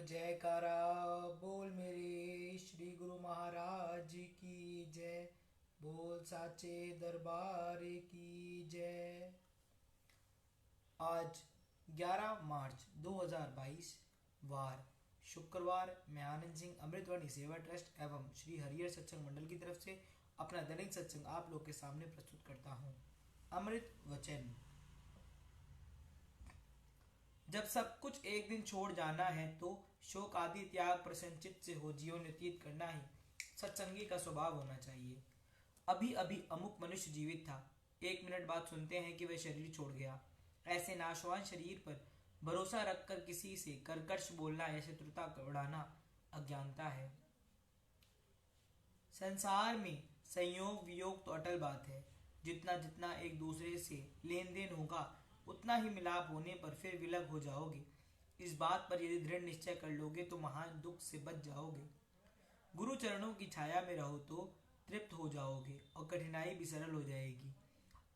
जयकारा बोल मेरे श्री गुरु महाराज जी की जय। बोल साचे दरबार की जय। आज 11 मार्च 2022 वार शुक्रवार मैं आनंद सिंह अमृतवाणी सेवा ट्रस्ट एवं श्री हरिहर सत्संग मंडल की तरफ से अपना दैनिक सत्संग आप लोग के सामने प्रस्तुत करता हूँ। अमृत वचन। जब सब कुछ एक दिन छोड़ जाना है तो शोक आदि त्याग प्रसन्नचित से हो जीवन व्यतीत करना ही सत्संगी का स्वभाव होना चाहिए। अभी अभी अमुक मनुष्य जीवित था, 1 मिनट बाद सुनते हैं कि वह शरीर छोड़ गया। ऐसे नाशवान शरीर पर भरोसा रखकर किसी से कर्कश बोलना या शत्रुता बढ़ाना अज्ञानता है। संसार में संयोग वियोग तो अटल बात है। जितना जितना एक दूसरे से लेन देन होगा उतना ही मिलाप होने पर फिर विलग हो जाओगे। इस बात पर यदि दृढ़ निश्चय कर लोगे तो महान दुख से बच जाओगे। गुरु चरणों की छाया में रहो तो तृप्त हो जाओगे और कठिनाई भी सरल हो जाएगी।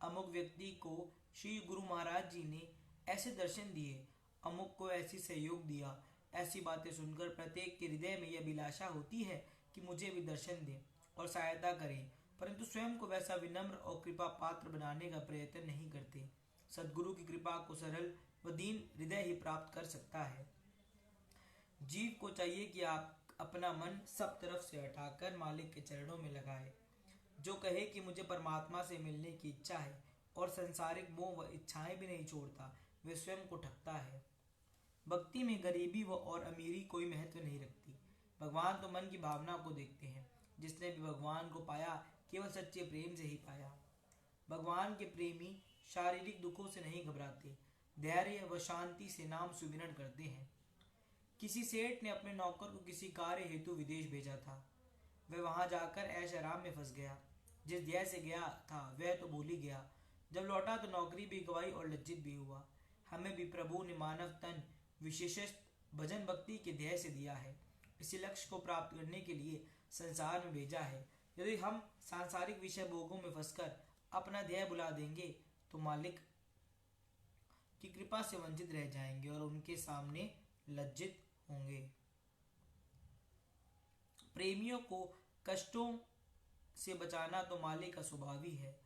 अमुक व्यक्ति को श्री गुरु महाराज जी ने ऐसे दर्शन दिए, अमुक को ऐसी सहयोग दिया। ऐसी बातें सुनकर प्रत्येक के हृदय में यह अभिलाषा होती है कि मुझे भी दर्शन दे और सहायता करें, परंतु स्वयं को वैसा विनम्र और कृपा पात्र बनाने का प्रयत्न नहीं करते। सद्गुरु की कृपा को सरल व दीन हृदय ही प्राप्त कर सकता है। जीव को चाहिए कि आप अपना मन सब तरफ से हटाकर मालिक के चरणों में लगाए। जो कहे कि मुझे परमात्मा से मिलने की इच्छा है और संसारिक मोह व इच्छाएं भी नहीं छोड़ता, वे स्वयं को ठगता है। भक्ति में गरीबी व और अमीरी कोई महत्व नहीं रखती। भगवान तो मन की भावना को देखते हैं। जिसने भी भगवान को पाया केवल सच्चे प्रेम से ही पाया। भगवान के प्रेमी शारीरिक दुखों से नहीं घबराते, धैर्य व शांति से नाम सुमिरन करते हैं। किसी सेठ ने अपने नौकर को किसी कार्य हेतु विदेश भेजा था। वह वहां जाकर ऐश आराम में फंस गया। जिस ध्येय से गया था वह तो भूल ही गया। जब लौटा तो नौकरी भी गवाई और लज्जित भी हुआ। हमें भी प्रभु ने मानव तन विशेषत भजन भक्ति के ध्येय से दिया है। इसी लक्ष्य को प्राप्त करने के लिए संसार में भेजा है। यदि हम सांसारिक विषय भोगों में फंसकर अपना ध्येय भुला देंगे तो मालिक की कृपा से वंचित रह जाएंगे और उनके सामने लज्जित होंगे। प्रेमियों को कष्टों से बचाना तो मालिक का स्वभाव ही है।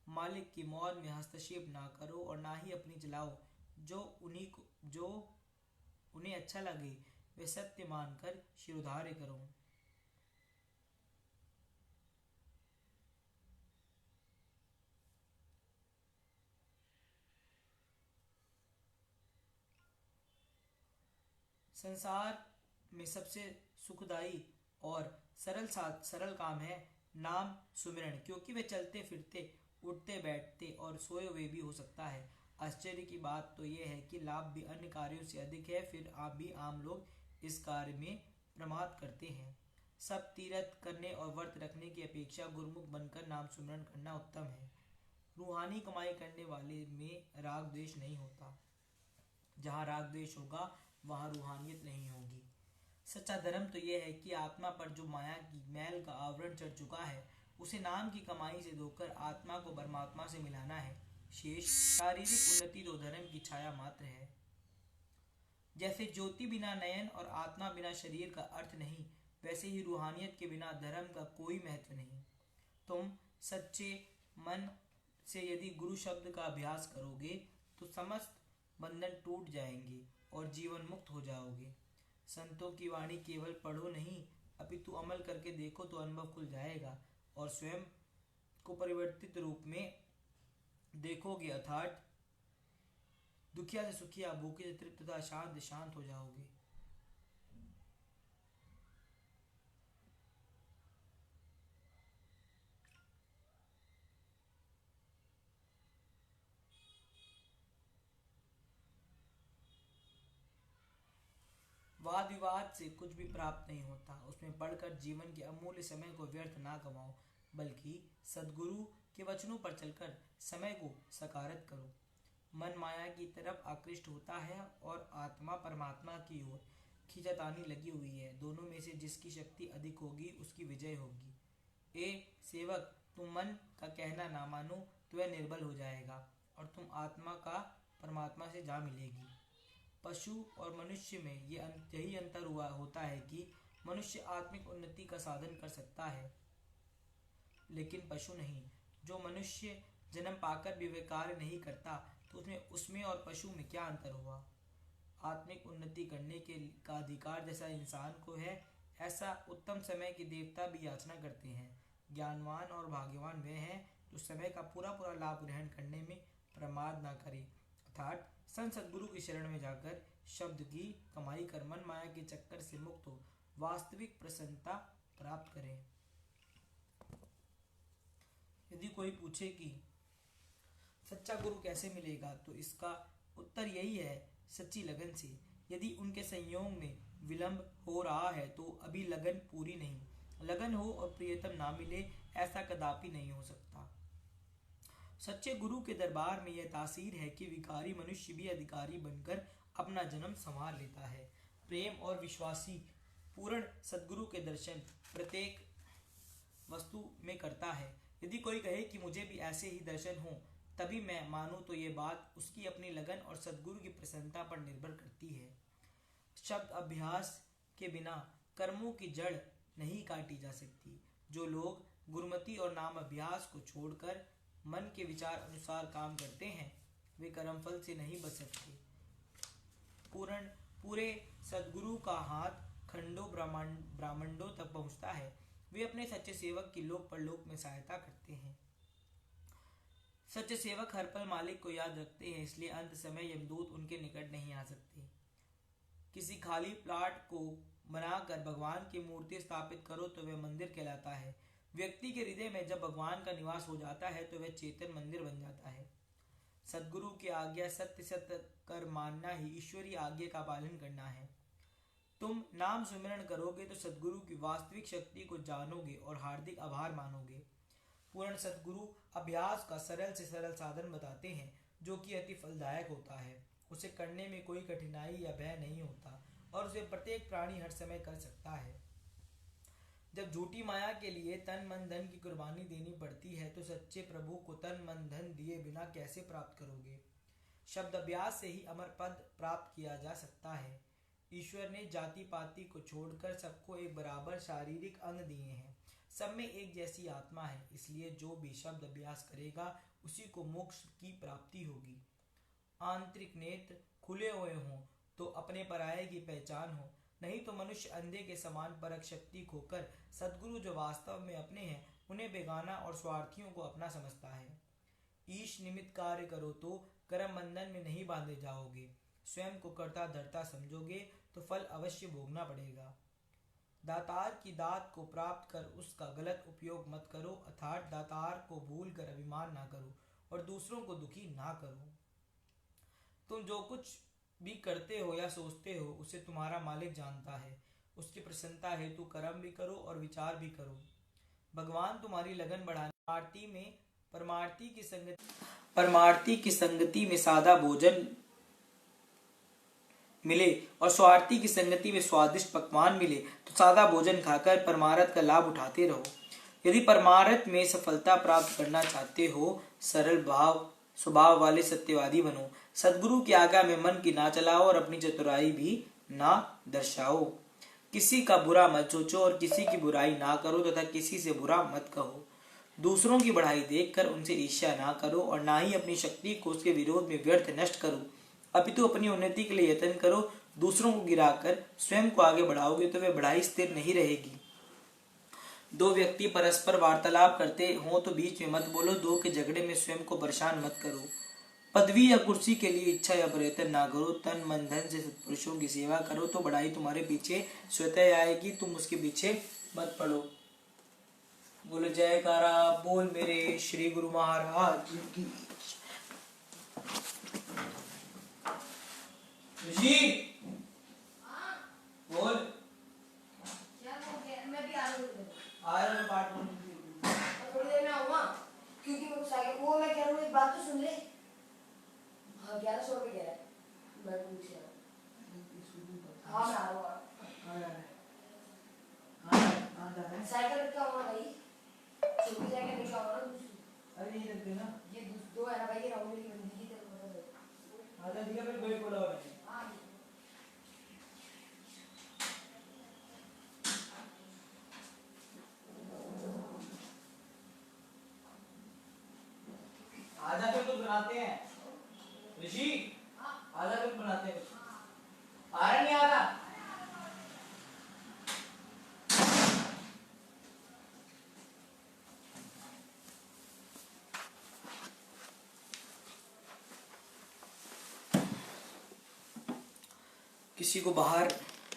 मालिक की मौज में हस्तक्षेप ना करो और ना ही अपनी चलाओ। जो उन्हें अच्छा लगे वे सत्य मानकर शिरोधार्य करो। संसार में सबसे सुखदायी और सरल काम है नाम सुमिरन, क्योंकि वे चलते फिरते उठते बैठते और सोए हुए भी हो सकता है। आश्चर्य की बात तो यह है कि लाभ भी अन्य कार्यों से अधिक है, फिर आप भी आम लोग इस कार्य में प्रमाद करते हैं। सब तीर्थ करने और व्रत रखने की अपेक्षा गुरुमुख बनकर नाम सुमिरन करना उत्तम है। रूहानी कमाई करने वाले में राग द्वेष नहीं होता। जहाँ राग द्वेष होगा वहाँ रूहानियत नहीं होगी। सच्चा धर्म तो यह है कि आत्मा पर जो माया की मैल का आवरण चढ़ चुका है उसे नाम की कमाई से धोकर आत्मा को परमात्मा से मिलाना है। शेष शारीरिक उन्नति तो धर्म की छाया मात्र है। जैसे ज्योति बिना नयन और आत्मा बिना शरीर का अर्थ नहीं, वैसे ही रूहानियत के बिना धर्म का कोई महत्व नहीं। तुम सच्चे मन से यदि गुरु शब्द का अभ्यास करोगे तो समस्त बंधन टूट जाएंगे और जीवन मुक्त हो जाओगे। संतों की वाणी केवल पढ़ो नहीं, अपितु अमल करके देखो तो अनुभव खुल जाएगा और स्वयं को परिवर्तित रूप में देखोगे। अर्थात दुखिया से सुखिया, भूखे से तृप्त तथा शांत शांत हो जाओगे। वाद विवाद से कुछ भी प्राप्त नहीं होता। उसमें पढ़कर जीवन के अमूल्य समय को व्यर्थ ना गवाओ, बल्कि सद्गुरु के वचनों पर चलकर समय को सकारत करो। मन माया की तरफ आकृष्ट होता है और आत्मा परमात्मा की ओर खींचातानी लगी हुई है। दोनों में से जिसकी शक्ति अधिक होगी उसकी विजय होगी। ए सेवक, तुम मन का कहना ना मानो तो वह निर्बल हो जाएगा और तुम आत्मा का परमात्मा से जा मिलेगी। पशु और मनुष्य में यही अंतर हुआ होता है कि मनुष्य आत्मिक उन्नति का साधन कर सकता है लेकिन पशु नहीं। जो मनुष्य जन्म पाकर भी वे कार्य नहीं करता तो उसमें और पशु में क्या अंतर हुआ। आत्मिक उन्नति करने का अधिकार जैसा इंसान को है, ऐसा उत्तम समय के देवता भी याचना करते हैं। ज्ञानवान और भाग्यवान वे हैं जो समय का पूरा पूरा लाभ ग्रहण करने में प्रमाद न करें, अर्थात संत सद्गुरु की शरण में जाकर शब्द की कमाई कर मन माया के चक्कर से मुक्त हो वास्तविक प्रसन्नता प्राप्त करें। यदि कोई पूछे कि सच्चा गुरु कैसे मिलेगा, तो इसका उत्तर यही है, सच्ची लगन से। यदि उनके संयोग में विलंब हो रहा है तो अभी लगन पूरी नहीं। लगन हो और प्रियतम ना मिले, ऐसा कदापि नहीं हो सकता। सच्चे गुरु के दरबार में यह तासीर है कि विकारी मनुष्य भी अधिकारी बनकर अपना जन्म संवार लेता है। प्रेम और विश्वासी पूर्ण सद्गुरु के दर्शन प्रत्येक वस्तु में करता है। यदि कोई कहे कि मुझे भी ऐसे ही दर्शन हो तभी मैं मानूं, तो ये बात उसकी अपनी लगन और सद्गुरु की प्रसन्नता पर निर्भर करती है। शब्द अभ्यास के बिना कर्मों की जड़ नहीं काटी जा सकती। जो लोग गुरुमति और नाम अभ्यास को छोड़कर मन के विचार अनुसार काम करते हैं, वे कर्मफल से नहीं बच सकते। पूरे सद्गुरु का हाथ खंडों ब्रह्मांडों तक पहुंचता है। वे अपने सच्चे सेवक की लोक परलोक में सहायता करते हैं। सच्चे सेवक हर पल मालिक को याद रखते हैं, इसलिए अंत समय यमदूत उनके निकट नहीं आ सकते। किसी खाली प्लाट को बनाकर भगवान की मूर्ति स्थापित करो तो वह मंदिर कहलाता है। व्यक्ति के हृदय में जब भगवान का निवास हो जाता है तो वह चेतन मंदिर बन जाता है। सद्गुरु की आज्ञा सत्य सत्य कर मानना ही ईश्वरीय आज्ञा का पालन करना है। तुम नाम सुमिरन करोगे तो सद्गुरु की वास्तविक शक्ति को जानोगे और हार्दिक आभार मानोगे। पूर्ण सद्गुरु अभ्यास का सरल से सरल साधन बताते हैं जो कि अति फलदायक होता है। उसे करने में कोई कठिनाई या भय नहीं होता और उसे प्रत्येक प्राणी हर समय कर सकता है। जब झूठी माया के लिए तन मन धन की कुर्बानी देनी पड़ती है तो सच्चे प्रभु को तन मन धन दिए बिना कैसे प्राप्त करोगे। शब्द अभ्यास से ही अमर पद प्राप्त किया जा सकता है। ईश्वर ने जाति पाति को छोड़कर सबको एक बराबर शारीरिक अंग दिए हैं। सब में एक जैसी आत्मा है, इसलिए जो भी शब्द अभ्यास करेगा उसी को मोक्ष की प्राप्ति होगी। आंतरिक नेत्र खुले हुए हों तो अपने पराये की पहचान हो, नहीं तो मनुष्य अंधे के समान परख शक्ति खोकर सद्गुरु जो वास्तव में अपने हैं उन्हें बेगाना और स्वार्थियों को अपना समझता है। ईश निमित्त कार्य करो तो कर्म बंधन में नहीं बांधे जाओगे। स्वयं को कर्ता धर्ता समझोगे तो फल अवश्य भोगना पड़ेगा। दातार की दात को प्राप्त कर उसका गलत उपयोग मत करो, अर्थात दातार को भूल कर अभिमान ना करो और दूसरों को दुखी ना करो। तुम जो कुछ भी करते हो या सोचते हो उसे तुम्हारा मालिक जानता है। उसकी प्रसन्नता हेतु कर्म भी करो और विचार भी करो। भगवान तुम्हारी लगन बढ़ाने परमार्थी की संगति में सादा भोजन मिले और स्वार्थी की संगति में स्वादिष्ट पकवान मिले तो सादा भोजन खाकर परमार्थ का लाभ उठाते रहो। यदि परमार्थ में सफलता प्राप्त करना चाहते हो, सरल स्वभाव वाले सत्यवादी बनो। सद्गुरु की आज्ञा में मन की ना चलाओ और अपनी चतुराई भी ना दर्शाओ। किसी का बुरा मत सोचो और किसी की बुराई ना करो तथा किसी से बुरा मत कहो। दूसरों की बढ़ाई देखकर उनसे ईर्ष्या ना करो और ना ही अपनी शक्ति को उसके विरोध में व्यर्थ नष्ट करो, अपितु अपनी उन्नति के लिए यत्न करो। दूसरों को गिराकर स्वयं को आगे बढ़ाओगे तो वह बढ़ाई स्थिर नहीं रहेगी। दो व्यक्ति परस्पर वार्तालाप करते हो तो बीच में मत बोलो। दो के झगड़े में स्वयं को परेशान मत करो। पदवी या कुर्सी के लिए इच्छा या प्रयत्न ना करो। तन मन धन से सत्पुरुषों की सेवा करो तो बढ़ाई तुम्हारे पीछे स्वतः आएगी, तुम उसके पीछे मत पड़ो। बोलो जयकारा बोल मेरे श्री गुरु महाराज की। बोल मैं भी आ रहा हूँ। पार्ट वन थोड़ी देर में आऊंगा क्योंकि वो मैं कह रहा हूँ, एक बात तो सुन ले। हाँ 1100 रुपये कह रहा है। मैं पूछ रहा हूँ। हाँ मैं आ रहा हूँ। साइकिल रखा हुआ भाई, छोटी साइकिल रखा हुआ ना दूसरी। अरे ये रख देना, ये दो है ना भाई, ये राहुल की बंदी की तरफ। आजा दिया फिर बैठ बोला मैंने। हाँ बनाते हैं। ऋषि आधा कुछ बनाते हैं। आ रहा नहीं आ रहा?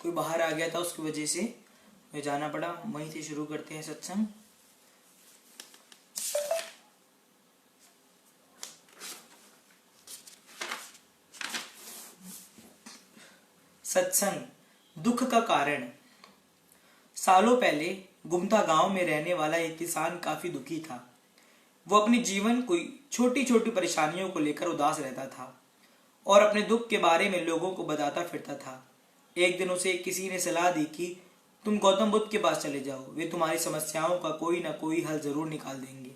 कोई बाहर आ गया था, उसकी वजह से मैं जाना पड़ा। वहीं से शुरू करते हैं सत्संग। सत्संग दुख का कारण। सालों पहले गुमता गांव में रहने वाला एक किसान काफी दुखी था। वो अपने जीवन कोई छोटी छोटी परेशानियों को लेकर उदास रहता था और अपने दुख के बारे में लोगों को बताता फिरता था। एक दिन उसे किसी ने सलाह दी कि तुम गौतम बुद्ध के पास चले जाओ, वे तुम्हारी समस्याओं का कोई ना कोई हल जरूर निकाल देंगे।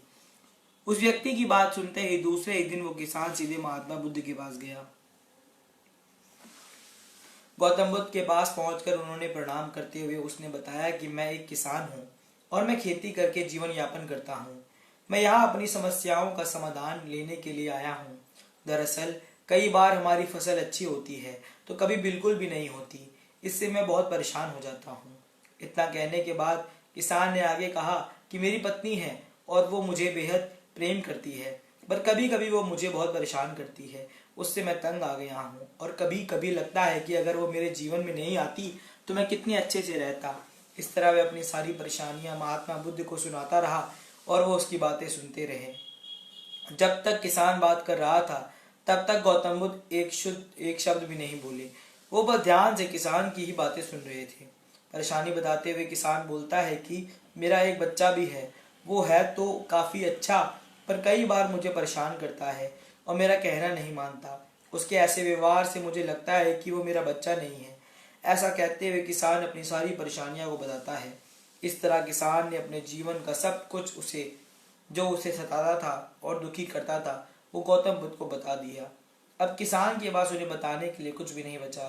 उस व्यक्ति की बात सुनते ही दूसरे एक दिन वो किसान सीधे महात्मा बुद्ध के पास गया। गौतम बुद्ध के पास पहुंचकर उन्होंने प्रणाम करते हुए उसने बताया कि मैं एक किसान हूँ और मैं खेती करके जीवन यापन करता हूँ। मैं यहाँ अपनी समस्याओं का समाधान लेने के लिए आया हूँ। दरअसल कई बार हमारी फसल अच्छी होती है तो कभी बिल्कुल भी नहीं होती। इससे मैं बहुत परेशान हो जाता हूँ। इतना कहने के बाद किसान ने आगे कहा कि मेरी पत्नी है और वो मुझे बेहद प्रेम करती है, पर कभी कभी वो मुझे बहुत परेशान करती है। उससे मैं तंग आ गया हूँ और कभी कभी लगता है कि अगर वो मेरे जीवन में नहीं आती तो मैं कितने अच्छे से रहता। इस तरह वह अपनी सारी परेशानियां महात्मा बुद्ध को सुनाता रहा और वो उसकी बातें सुनते रहे। जब तक किसान बात कर रहा था तब तक गौतम बुद्ध एक शब्द भी नहीं बोले। वो बस ध्यान से किसान की ही बातें सुन रहे थे। परेशानी बताते हुए किसान बोलता है कि मेरा एक बच्चा भी है, वो है तो काफी अच्छा, पर कई बार मुझे परेशान करता है और मेरा कहना नहीं मानता। उसके ऐसे व्यवहार से मुझे लगता है कि वो मेरा बच्चा नहीं है। ऐसा कहते हुए किसान अपनी सारी परेशानियां को बताता है। इस तरह किसान ने अपने जीवन का सब कुछ जो उसे सताता था और दुखी करता था वो गौतम बुद्ध को बता दिया। अब किसान के पास उन्हें बताने के लिए कुछ भी नहीं बचा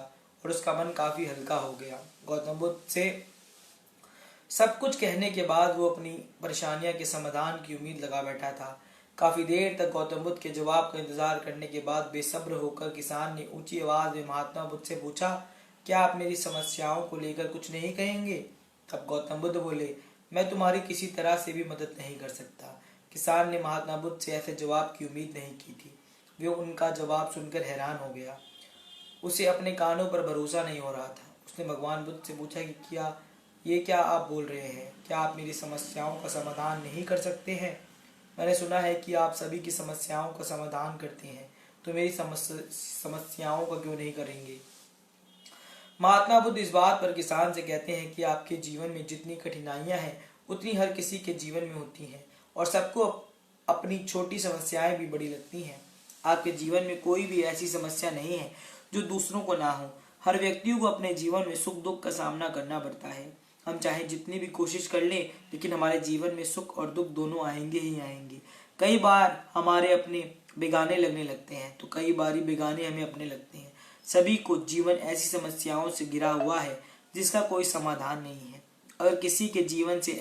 और उसका मन काफी हल्का हो गया। गौतम बुद्ध से सब कुछ कहने के बाद वो अपनी परेशानियां के समाधान की उम्मीद लगा बैठा था। काफी देर तक गौतम बुद्ध के जवाब का इंतजार करने के बाद बेसब्र होकर किसान ने ऊंची आवाज में महात्मा बुद्ध से पूछा, क्या आप मेरी समस्याओं को लेकर कुछ नहीं कहेंगे? तब गौतम बुद्ध बोले, मैं तुम्हारी किसी तरह से भी मदद नहीं कर सकता। किसान ने महात्मा बुद्ध से ऐसे जवाब की उम्मीद नहीं की थी। वे उनका जवाब सुनकर हैरान हो गया। उसे अपने कानों पर भरोसा नहीं हो रहा था। उसने भगवान बुद्ध से पूछा कि क्या आप बोल रहे हैं? क्या आप मेरी समस्याओं का समाधान नहीं कर सकते हैं? मैंने सुना है कि आप सभी की समस्याओं का समाधान करते हैं, तो मेरी समस्याओं का क्यों नहीं करेंगे? महात्मा बुद्ध इस बात पर किसान से कहते हैं कि आपके जीवन में जितनी कठिनाइयां हैं उतनी हर किसी के जीवन में होती हैं और सबको अपनी छोटी समस्याएं भी बड़ी लगती हैं। आपके जीवन में कोई भी ऐसी समस्या नहीं है जो दूसरों को ना हो। हर व्यक्ति को अपने जीवन में सुख दुख का सामना करना पड़ता है। हम चाहे जितनी भी कोशिश कर लें, लेकिन हमारे जीवन में सुख और दुख दोनों आएंगे ही आएंगे। कई बार हमारे अपने बेगाने लगने लगते हैं तो कई बार बेगाने हमें अपने लगते हैं। सभी को जीवन ऐसी समस्याओं से घिरा हुआ है जिसका कोई समाधान नहीं है। अगर किसी के जीवन से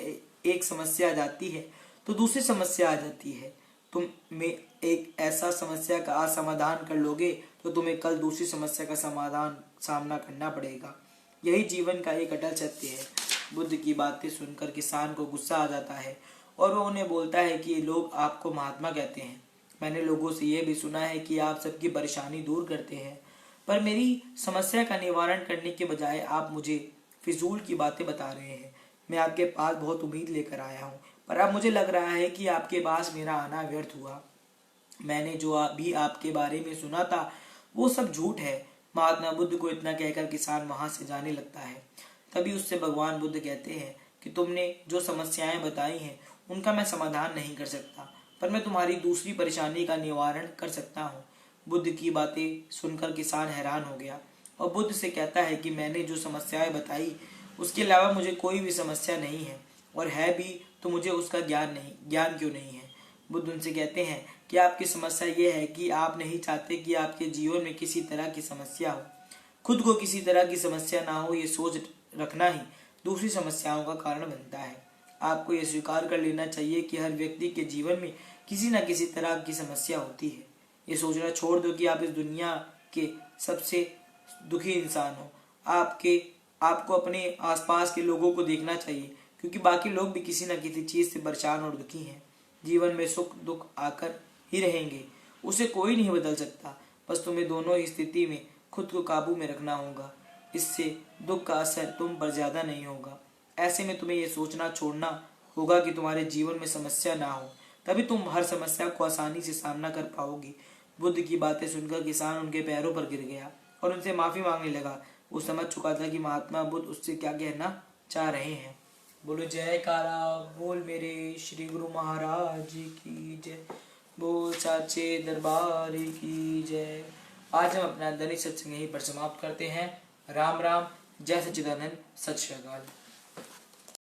एक समस्या आ जाती है तो दूसरी समस्या आ जाती है। तुम में एक ऐसा समस्या का समाधान कर लोगे तो तुम्हें कल दूसरी समस्या का सामना करना पड़ेगा। यही जीवन का एक अटल सत्य है। बुद्ध की बातें सुनकर किसान को गुस्सा आ जाता है और वह उन्हें बोलता है कि लोग आपको महात्मा कहते हैं। मैंने लोगों से यह भी सुना है कि आप सबकी परेशानी दूर करते हैं, पर मेरी समस्या का निवारण करने के बजाय आप मुझे फिजूल की बातें बता रहे हैं। मैं आपके पास बहुत उम्मीद लेकर आया हूँ, पर अब मुझे लग रहा है कि आपके पास मेरा आना व्यर्थ हुआ। मैंने जो भी आपके बारे में सुना था वो सब झूठ है। महात्मा बुद्ध को इतना कहकर किसान वहां से जाने लगता है। तभी उससे भगवान बुद्ध कहते हैं कि तुमने जो समस्याएं बताई हैं उनका मैं समाधान नहीं कर सकता, पर मैं तुम्हारी दूसरी परेशानी का निवारण कर सकता हूँ। बुद्ध की बातें सुनकर किसान हैरान हो गया और बुद्ध से कहता है कि मैंने जो समस्याएं बताई उसके अलावा मुझे कोई भी समस्या नहीं है, और है भी तो मुझे उसका ज्ञान क्यों नहीं है? बुद्ध उनसे कहते हैं कि आपकी समस्या ये है कि आप नहीं चाहते कि आपके जीवन में किसी तरह की समस्या हो। खुद को किसी तरह की समस्या ना हो, ये सोच रखना ही दूसरी समस्याओं का कारण बनता है। आपको ये स्वीकार कर लेना चाहिए कि हर व्यक्ति के जीवन में किसी न किसी तरह की समस्या होती है। ये सोचना छोड़ दो कि आप इस दुनिया के सबसे दुखी इंसान हो। आपको अपने आसपास के लोगों को देखना चाहिए, क्योंकि बाकी लोग भी किसी न किसी चीज़ से परेशान और दुखी हैं। जीवन में सुख दुख आकर ही रहेंगे, उसे कोई नहीं बदल सकता। बस तुम्हें दोनों ही स्थिति में खुद को काबू में रखना होगा। इससे दुख का असर तुम पर ज़्यादा नहीं होगा। ऐसे में तुम्हें यह सोचना छोड़ना होगा कि तुम्हारे जीवन में समस्या ना हो, तभी तुम हर समस्या को आसानी से सामना कर पाओगी। बुद्ध की बातें सुनकर किसान उनके पैरों पर गिर गया और उनसे माफ़ी मांगने लगा। वो समझ चुका था कि महात्मा बुद्ध उससे क्या कहना चाह रहे हैं। बोलो जयकारा बोल मेरे श्री गुरु महाराज की जय, बोल साचे दरबार की जय। आज हम अपना दैनिक सत्संग यहीं पर समाप्त करते हैं। राम राम, जय सच्चिदानंद, सत श्री अकाल।